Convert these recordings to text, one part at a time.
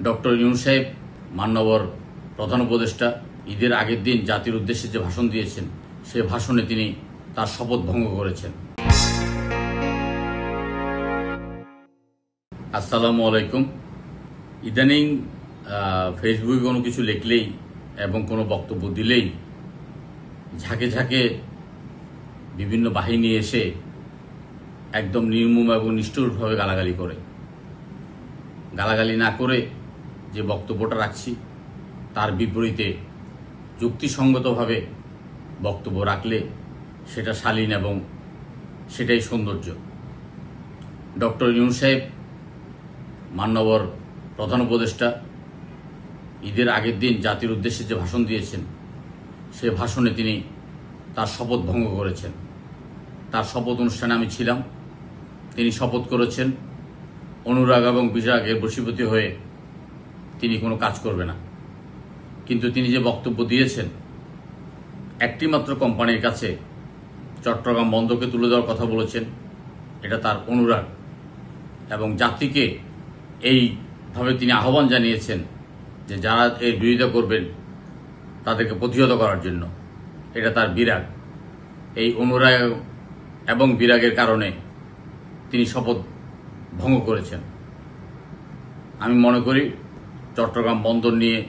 Doctor Yunus সাহেব মান্যবর প্রধান উপদেষ্টা ঈদের আগের দিন জাতির উদ্দেশ্যে যে ভাষণ দিয়েছেন, সে ভাষণে তিনি তার শপথ ভঙ্গ করেছেন। আসসালামু আলাইকুম। ইদানিং ফেসবুকে কোনো কিছু লিখলেই এবং কোনো বক্তব্য দিলেই ঝাঁকে ঝাঁকে বিভিন্ন বাহিনী এসে একদম নির্মম এবং নিষ্ঠুরভাবে গালাগালি করে। গালাগালি না করে যে বক্তব্যটা রাখছি তার বিপরীতে যুক্তিসঙ্গতভাবে বক্তব্য রাখলে সেটা শালীন এবং সেটাই সৌন্দর্য। ডক্টর ইউনূস সাহেব মান্যবর প্রধান উপদেষ্টা ঈদের আগের দিন জাতির উদ্দেশ্যে যে ভাষণ দিয়েছেন, সে ভাষণে তিনি তার শপথ ভঙ্গ করেছেন। তার শপথ অনুষ্ঠানে আমি ছিলাম। তিনি শপথ করেছেন অনুরাগ এবং বিরাগের বশীভূত হয়ে তিনি কোনো কাজ করবে না। কিন্তু তিনি যে বক্তব্য দিয়েছেন, একটি মাত্র কোম্পানির কাছে চট্টগ্রাম বন্দরকে তুলে দেওয়ার কথা বলেছেন, এটা তার অনুরাগ এবং জাতিকে এইভাবে তিনি আহ্বান জানিয়েছেন যে যারা এর বিরোধিতা করবেন তাদেরকে প্রতিহত করার জন্য। এটা তার বিরাগ। এই অনুরাগ এবং বিরাগের কারণে তিনি শপথ ভঙ্গ করেছেন। আমি মনে করি চট্টগ্রাম বন্দর নিয়ে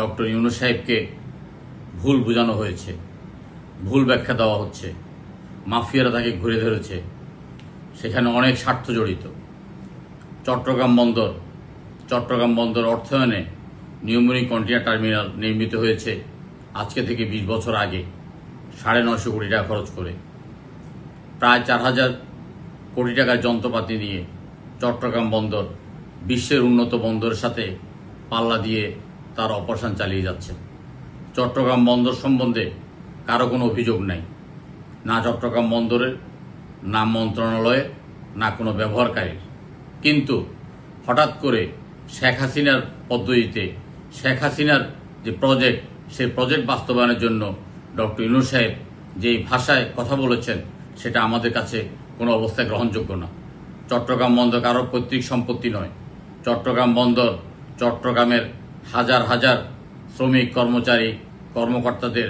ডক্টর ইউনূস সাহেবকে ভুল বোঝানো হয়েছে, ভুল ব্যাখ্যা দেওয়া হচ্ছে। মাফিয়ারা তাকে ঘুরে ধরেছে, সেখানে অনেক স্বার্থ জড়িত। চট্টগ্রাম বন্দর অর্থায়নে নিউমোরিং কন্টেইনার টার্মিনাল নির্মিত হয়েছে আজকে থেকে 20 বছর আগে 950 কোটি টাকা খরচ করে। প্রায় 4000 কোটি টাকার যন্ত্রপাতি নিয়ে চট্টগ্রাম বন্দর বিশ্বের উন্নত বন্দরের সাথে পাল্লা দিয়ে তার অপারেশন চালিয়ে যাচ্ছে। চট্টগ্রাম বন্দর সম্বন্ধে কারো কোনো অভিযোগ নাই, না চট্টগ্রাম বন্দরের, না মন্ত্রণালয়ের, না কোনো ব্যবহারকারীর। কিন্তু হঠাৎ করে শেখ হাসিনার পদ্ধতিতে শেখ হাসিনার যে প্রজেক্ট, সেই প্রজেক্ট বাস্তবায়নের জন্য ডক্টর ইউনূস সাহেব যেই ভাষায় কথা বলেছেন, সেটা আমাদের কাছে কোনো অবস্থায় গ্রহণযোগ্য না। চট্টগ্রাম বন্দর কারো পৈতৃক সম্পত্তি নয়। চট্টগ্রাম বন্দর চট্টগ্রামের হাজার হাজার শ্রমিক, কর্মচারী, কর্মকর্তাদের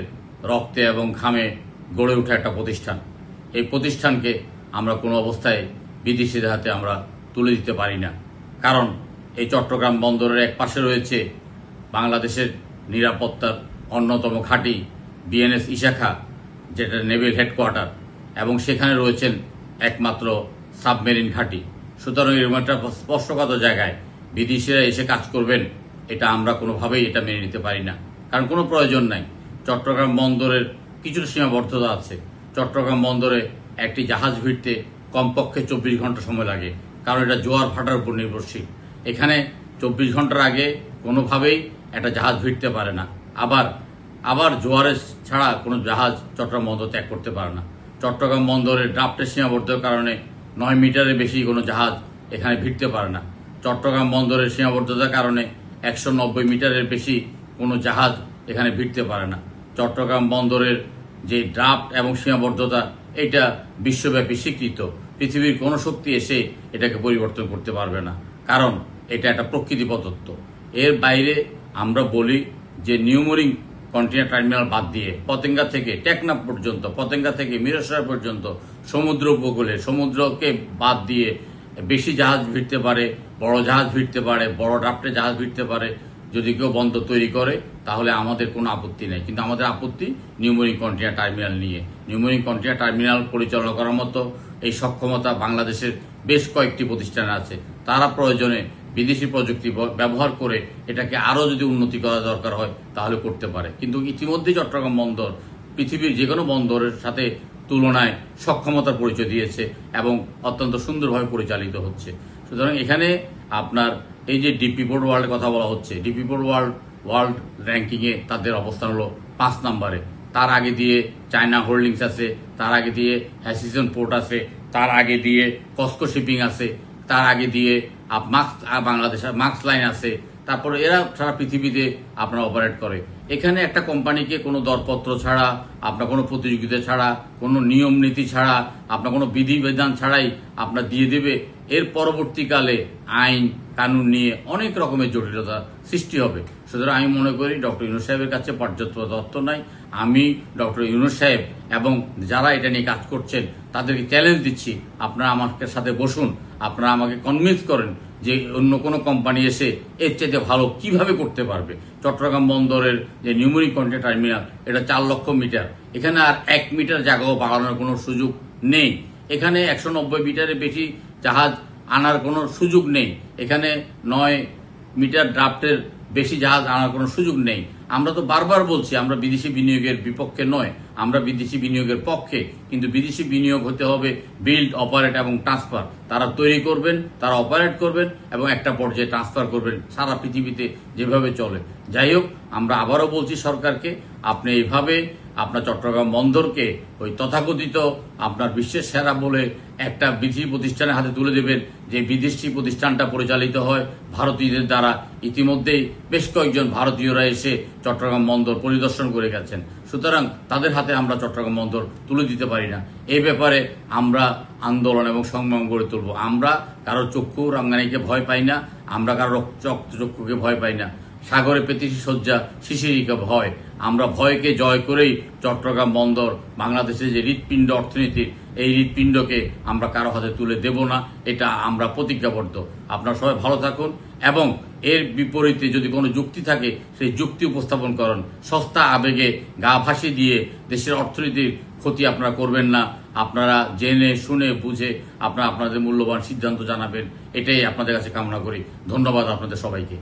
রক্তে এবং ঘামে গড়ে ওঠা একটা প্রতিষ্ঠান। এই প্রতিষ্ঠানকে আমরা কোনো অবস্থায় বিদেশিদের হাতে আমরা তুলে দিতে পারি না। কারণ এই চট্টগ্রাম বন্দরের এক পাশে রয়েছে বাংলাদেশের নিরাপত্তার অন্যতম ঘাঁটি বিএনএস ইশাখা, যেটা নেভেল হেডকোয়ার্টার, এবং সেখানে রয়েছেন একমাত্র সাবমেরিন ঘাঁটি। সুতরাং এরকম একটা স্পর্শকাতর জায়গায় বিদেশিরা এসে কাজ করবেন, এটা আমরা কোনোভাবেই এটা মেনে নিতে পারি না। কারণ কোনো প্রয়োজন নাই। চট্টগ্রাম বন্দরের কিছুটা সীমাবদ্ধতা আছে। চট্টগ্রাম বন্দরে একটি জাহাজ ভিড়তে কমপক্ষে 24 ঘন্টা সময় লাগে, কারণ এটা জোয়ার ভাটার উপর নির্ভরশীল। এখানে 24 ঘন্টার আগে কোনোভাবেই একটা জাহাজ ভিড়তে পারে না। আবার জোয়ারের ছাড়া কোনো জাহাজ চট্টগ্রাম বন্দর ত্যাগ করতে পারে না। চট্টগ্রাম বন্দরের ড্রাফটের সীমাবদ্ধতার কারণে 9 মিটারের বেশি কোনো জাহাজ এখানে ভিড়তে পারে না। চট্টগ্রাম বন্দরের সীমাবদ্ধতার কারণে 190 মিটারের বেশি কোনো জাহাজ এখানে ভিড়তে পারে না। চট্টগ্রাম বন্দরের যে ড্রাফট এবং সীমাবদ্ধতা, এটা বিশ্বব্যাপী স্বীকৃত। পৃথিবীর কোনো শক্তি এসে এটাকে পরিবর্তন করতে পারবে না, কারণ এটা একটা প্রকৃতি প্রদত্ত। এর বাইরে আমরা বলি যে নিউমোরিং কন্টেইনার টার্মিনাল বাদ দিয়ে পতেঙ্গা থেকে টেকনাফ পর্যন্ত, পতেঙ্গা থেকে মিরসরাই পর্যন্ত সমুদ্র উপকূলে, সমুদ্রকে বাদ দিয়ে বেশি জাহাজ ভিড়তে পারে, বড় জাহাজ ভিড়তে পারে, বড় ড্রাফটের জাহাজ ভিড়তে পারে। যদি কেউ বন্দর তৈরি করে তাহলে আমাদের কোনো আপত্তি নেই, কিন্তু আমাদের আপত্তি নিউমোরিং কন্টেইনার টার্মিনাল নিয়ে। নিউমোরিং কন্টেইনার টার্মিনাল পরিচালনা করার মতো এই সক্ষমতা বাংলাদেশের বেশ কয়েকটি প্রতিষ্ঠান আছে। তারা প্রয়োজনে বিদেশি প্রযুক্তি ব্যবহার করে এটাকে আরও যদি উন্নতি করা দরকার হয় তাহলে করতে পারে। কিন্তু ইতিমধ্যেই চট্টগ্রাম বন্দর পৃথিবীর যে কোনো বন্দরের সাথে তুলনায় সক্ষমতার পরিচয় দিয়েছে এবং অত্যন্ত সুন্দরভাবে পরিচালিত হচ্ছে। সুতরাং এখানে আপনার এই যে ডিপি পোর্ট ওয়ার্ল্ডের কথা বলা হচ্ছে, ডিপি পোর্ট ওয়ার্ল্ড র্যাঙ্কিংয়ে তাদের অবস্থান হলো 5 নম্বরে। তার আগে দিয়ে চায়না হোল্ডিংস আছে, তার আগে দিয়ে হ্যাসিসন পোর্ট আছে, তার আগে দিয়ে কস্কো শিপিং আছে, তার আগে দিয়ে বাংলাদেশের মার্কস লাইন আছে। তারপরে এরা সারা পৃথিবীতে আপনার অপারেট করে। এখানে একটা কোম্পানিকে কোনো দরপত্র ছাড়া, আপনার কোনো প্রতিযোগিতা ছাড়া, কোনো নিয়ম নীতি ছাড়া, আপনার কোনো বিধিবিধান ছাড়াই আপনার দিয়ে দেবে। এর পরবর্তীকালে আইন কানুন নিয়ে অনেক রকমের জটিলতা সৃষ্টি হবে। সুতরাং আমি মনে করি ডক্টর ইউনূস সাহেবের কাছে পর্যাপ্ত তথ্য নাই। আমি ডক্টর ইউনূস সাহেব এবং যারা এটা নিয়ে কাজ করছেন তাদেরকে চ্যালেঞ্জ দিচ্ছি, আপনারা আমার সাথে বসুন, আপনারা আমাকে কনভিন্স করেন যে অন্য কোনো কোম্পানি এসে এর চাইতে ভালো কিভাবে করতে পারবে। চট্টগ্রাম বন্দরের যে নিউমেরিক কন্টেইনার টার্মিনাল, এটা 4 লক্ষ মিটার, এখানে আর 1 মিটার জায়গাও বাড়ানোর কোনো সুযোগ নেই। এখানে 190 মিটারের বেশি জাহাজ আনার কোনো সুযোগ নেই। এখানে 9 মিটার ড্রাফটের বেশি জাহাজ আনার কোনো সুযোগ নেই। আমরা তো বারবার বলছি আমরা বিদেশি বিনিয়োগের বিপক্ষে নয়, আমরা বিদেশি বিনিয়োগের পক্ষে। কিন্তু বিদেশি বিনিয়োগ হতে হবে বিল্ড, অপারেট এবং ট্রান্সফার। তারা তৈরি করবেন, তারা অপারেট করবেন এবং একটা পর্যায়ে ট্রান্সফার করবেন, সারা পৃথিবীতে যেভাবে চলে। যাই হোক, আমরা আবারও বলছি সরকারকে, আপনি এইভাবে আপনার চট্টগ্রাম বন্দরকে ওই তথাকথিত আপনার বিশ্বের সেরা বলে একটা বিদেশি প্রতিষ্ঠানের হাতে তুলে দেবেন, যে বিদেশি প্রতিষ্ঠানটা পরিচালিত হয় ভারতীয়দের দ্বারা। ইতিমধ্যেই বেশ কয়েকজন ভারতীয়রা এসে চট্টগ্রাম বন্দর পরিদর্শন করে গেছেন। সুতরাং তাদের হাতে আমরা চট্টগ্রাম বন্দর তুলে দিতে পারি না। এই ব্যাপারে আমরা আন্দোলন এবং সংগ্রাম গড়ে তুলব। আমরা কারো চক্ষু রাঙ্গানিকে ভয় পাই না, আমরা কারো চক্ষুকে ভয় পাই না। সাগরে পেতিসি শয্যা শিশিরিকে ভয়। আমরা ভয়কে জয় করেই চট্টগ্রাম বন্দর বাংলাদেশের যে হৃৎপিণ্ড অর্থনীতির, এই হৃৎপিণ্ডকে আমরা কারো হাতে তুলে দেব না, এটা আমরা প্রতিজ্ঞাবদ্ধ। আপনারা সবাই ভালো থাকুন এবং এর বিপরীতে যদি কোনো যুক্তি থাকে সেই যুক্তি উপস্থাপন করুন। সস্তা আবেগে গা ভাসিয়ে দিয়ে দেশের অর্থনীতির ক্ষতি আপনারা করবেন না। আপনারা জেনে শুনে বুঝে আপনারা আপনাদের মূল্যবান সিদ্ধান্ত জানাবেন, এটাই আপনাদের কাছে কামনা করি। ধন্যবাদ আপনাদের সবাইকে।